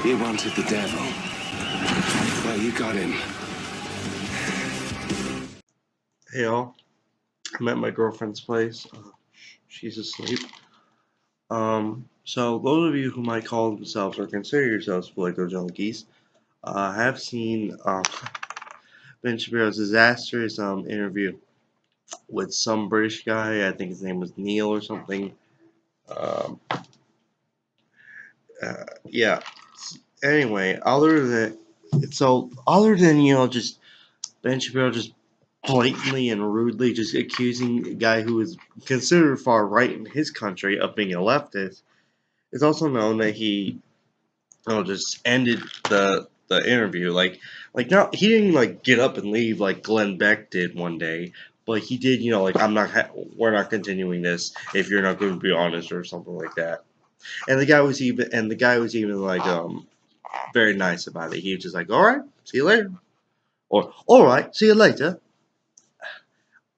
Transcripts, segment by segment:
He wanted the devil. Well, you got him. Hey y'all, I'm at my girlfriend's place. She's asleep. So those of you who might call themselves or consider yourselves political junkies, have seen Ben Shapiro's disastrous interview with some British guy. I think his name was Neil or something. Um, yeah. Anyway, other than just Ben Shapiro just blatantly and rudely just accusing a guy who is considered far right in his country of being a leftist, it's also known that he just ended the interview now he didn't like get up and leave like Glenn Beck did one day, but he did we're not continuing this if you're not going to be honest or something like that. And the guy was even like very nice about it. He was just like, all right, see you later, or all right, see you later.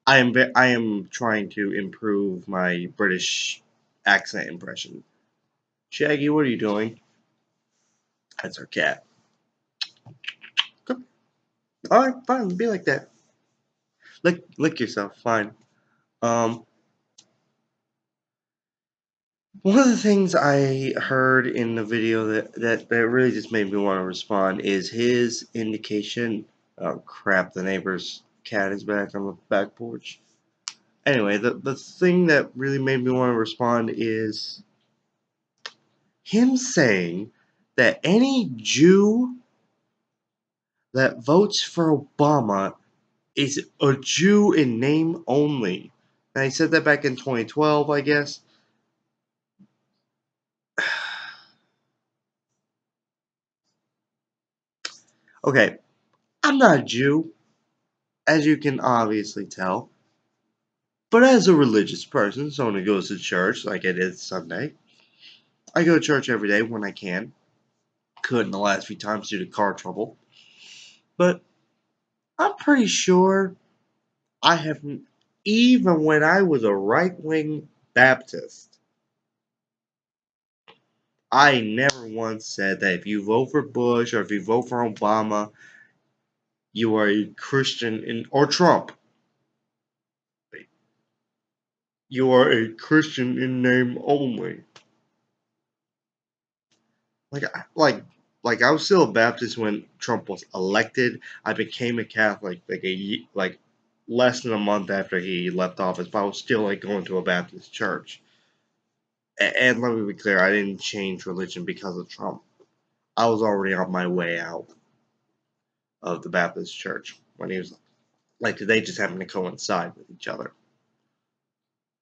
I am trying to improve my British accent impression. Shaggy, what are you doing? That's our cat. Good. All right, fine, be like that. Lick yourself, fine. Um, One of the things I heard in the video that really just made me want to respond is his indication. Oh crap! The neighbor's cat is back on the back porch. Anyway, the thing that really made me want to respond is him saying that any Jew that votes for Obama is a Jew in name only. And he said that back in 2012, I guess. Okay, I'm not a Jew, as you can obviously tell. But as a religious person, someone who goes to church like I did Sunday, I go to church every day when I can. Couldn't the last few times due to car trouble. But I'm pretty sure I haven't, even when I was a right wing Baptist, I never once said that if you vote for Bush or if you vote for Obama, you are a Christian or Trump. You are a Christian in name only. Like, I was still a Baptist when Trump was elected. I became a Catholic like less than a month after he left office, but I was still like going to a Baptist church. And let me be clear, I didn't change religion because of Trump. I was already on my way out of the Baptist church when he was like they just happened to coincide with each other.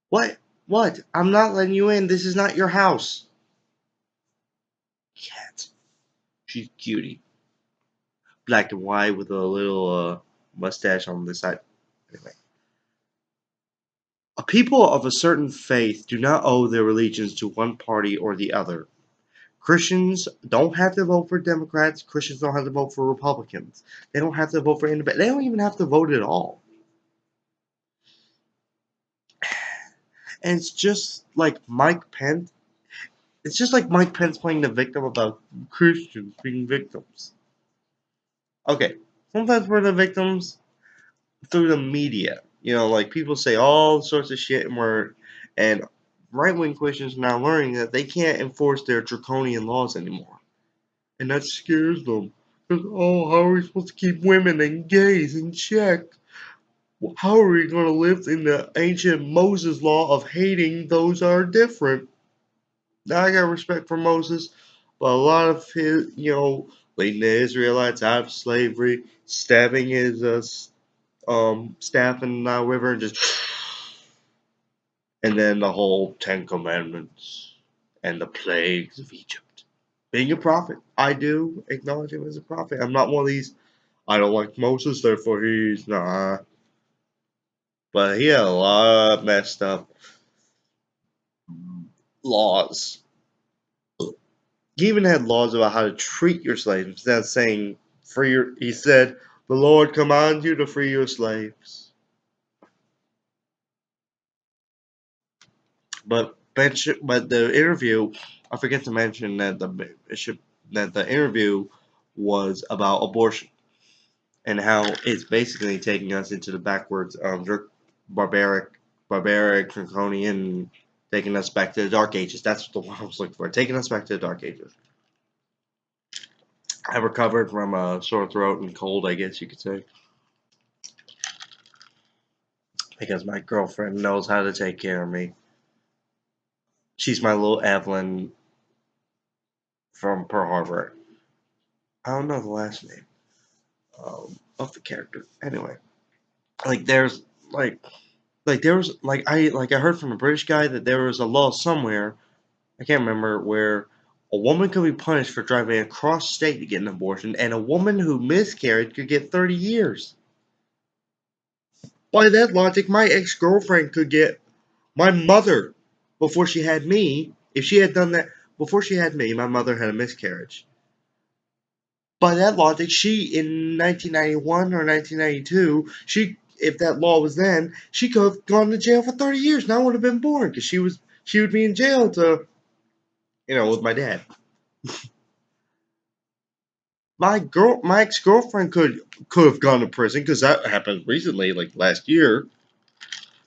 What? What? I'm not letting you in. This is not your house. Cat. She's cutie. Black and white with a little mustache on the side. Anyway. A people of a certain faith do not owe their allegiance to one party or the other. Christians don't have to vote for Democrats. Christians don't have to vote for Republicans. They don't have to vote for independent. They don't even have to vote at all. And it's just like Mike Pence. It's just like Mike Pence playing the victim about Christians being victims. Okay, sometimes we're the victims through the media. Like people say all sorts of shit, and right-wing Christians are now learning that they can't enforce their draconian laws anymore, and that scares them. Because how are we supposed to keep women and gays in check? How are we going to live in the ancient Moses law of hating those that are different? Now I got respect for Moses, but a lot of his, leading the Israelites out of slavery, stabbing his staff in the Nile River, and then the whole Ten Commandments and the plagues of Egypt. Being a prophet, I do acknowledge him as a prophet. I'm not one of these. I don't like Moses, therefore he's nah. But he had a lot of messed up laws. He even had laws about how to treat your slaves instead of saying free your. He said, "The Lord commands you to free your slaves." But the interview, I forget to mention that the bishop the interview was about abortion and how it's basically taking us into the backwards, barbaric, draconian, taking us back to the Dark Ages. That's the one I was looking for. Taking us back to the Dark Ages. I recovered from a sore throat and cold, I guess you could say, because my girlfriend knows how to take care of me. She's my little Evelyn from Pearl Harbor. I don't know the last name of the character. Anyway, like there's I heard from a British guy that there was a law somewhere, I can't remember, where a woman could be punished for driving across state to get an abortion, and a woman who miscarried could get 30 years. By that logic, my ex-girlfriend could get my mother before she had me. If she had done that before she had me, my mother had a miscarriage. By that logic, she in 1991 or 1992, if that law was then, she could have gone to jail for 30 years. And I would have been born because she would be in jail with my dad. My ex girlfriend could have gone to prison because that happened recently, like last year.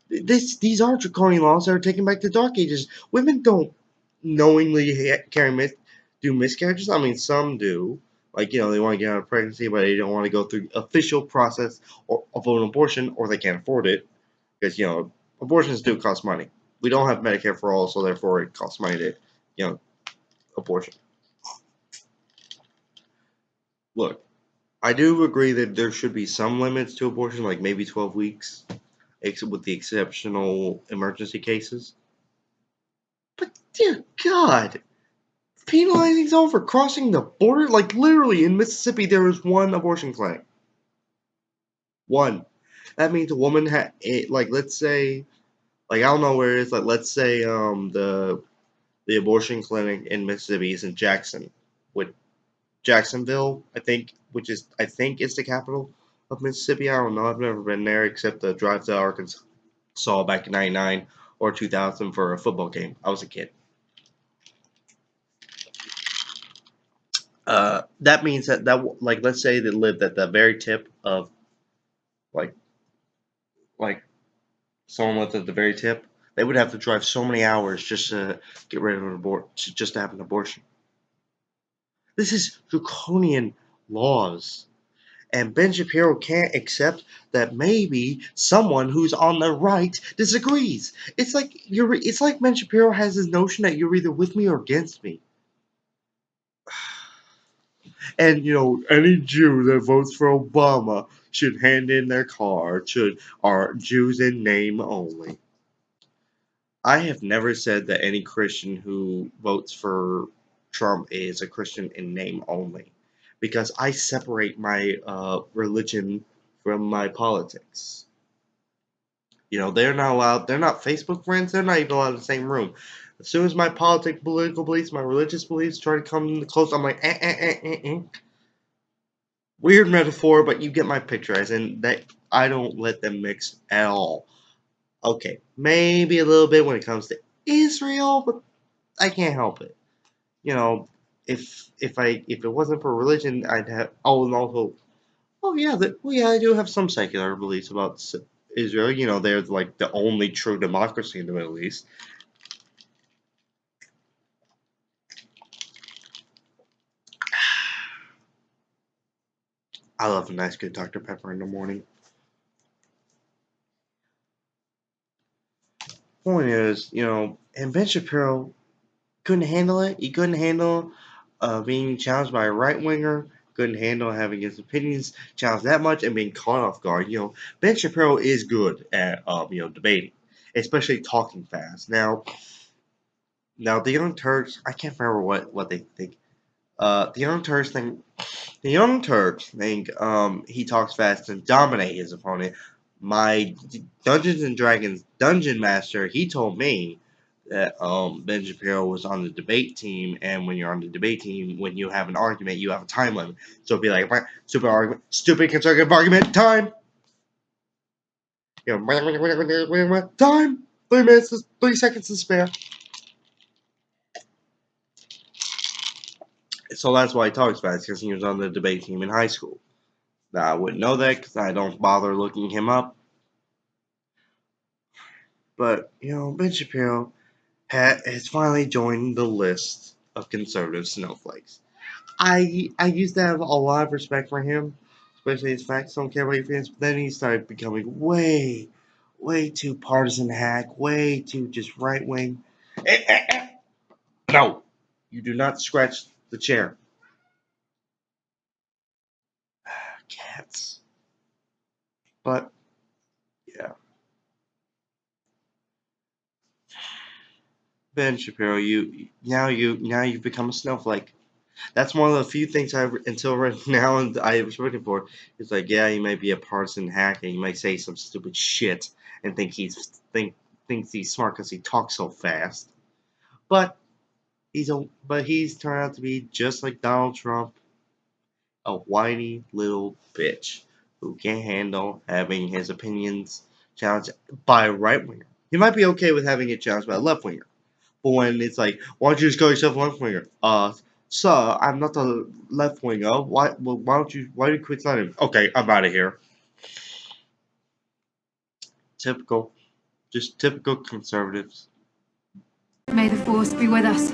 These are draconian laws that are taken back to the Dark Ages. Women don't knowingly do miscarriages. I mean, some do. Like, they want to get out of pregnancy, but they don't want to go through official process of an abortion, or they can't afford it. Because, abortions do cost money. We don't have Medicare for all, so therefore it costs money to, abortion. Look, I do agree that there should be some limits to abortion, like maybe 12 weeks, with the exceptional emergency cases. But, dear God, penalizing someone for crossing the border? Like, literally, in Mississippi, there was one abortion clinic. One. That means a woman had, let's say, I don't know where it is, let's say, the abortion clinic in Mississippi is in Jacksonville, I think is the capital of Mississippi. I don't know. I've never been there except to drive to Arkansas back in '99 or 2000 for a football game. I was a kid. That means that let's say they lived at the very tip of like like someone lived at the very tip, they would have to drive so many hours just to get rid of just to have an abortion. This is draconian laws. And Ben Shapiro can't accept that maybe someone who's on the right disagrees. It's like Ben Shapiro has this notion that you're either with me or against me. And any Jew that votes for Obama should hand in their card, are Jews in name only. I have never said that any Christian who votes for Trump is a Christian in name only, because I separate my religion from my politics. They're not allowed. They're not Facebook friends. They're not even allowed in the same room. As soon as my political beliefs, my religious beliefs try to come close, I'm like, Weird metaphor, but you get my picture. As in that, I don't let them mix at all. Okay, maybe a little bit when it comes to Israel, but I can't help it. If it wasn't for religion, I'd have. Oh, and also, I do have some secular beliefs about Israel. They're like the only true democracy in the Middle East. I love a nice good Dr. Pepper in the morning. Point is, and Ben Shapiro couldn't handle it. He couldn't handle being challenged by a right winger. Couldn't handle having his opinions challenged that much and being caught off guard. Ben Shapiro is good at debating, especially talking fast. Now the Young Turks, I can't remember what they think. The Young Turks think he talks fast and dominate his opponent. My Dungeons and Dragons dungeon master, he told me that Ben Shapiro was on the debate team, and when you're on the debate team, when you have an argument, you have a time limit. So it'd be like, stupid conservative argument, time. Time. 3 minutes, 3 seconds to spare. So that's why he talks fast, because he was on the debate team in high school. Now, I wouldn't know that because I don't bother looking him up. But, Ben Shapiro has finally joined the list of conservative snowflakes. I used to have a lot of respect for him, especially his facts don't care about your feelings, but then he started becoming way too partisan hack, way too just right wing. No, you do not scratch the chair. Cats. But yeah, Ben Shapiro, you've become a snowflake. That's one of the few things until right now I was looking for. It's like, yeah, he might be a partisan hack and he might say some stupid shit and thinks he's smart because he talks so fast. But he's turned out to be just like Donald Trump, a whiny little bitch who can't handle having his opinions challenged by a right winger. He might be okay with having it challenged by a left winger. But when it's like, why don't you just call yourself a left winger? Sir, I'm not a left winger. Why do you quit signing? Okay, I'm out of here. Typical, just typical conservatives. May the force be with us.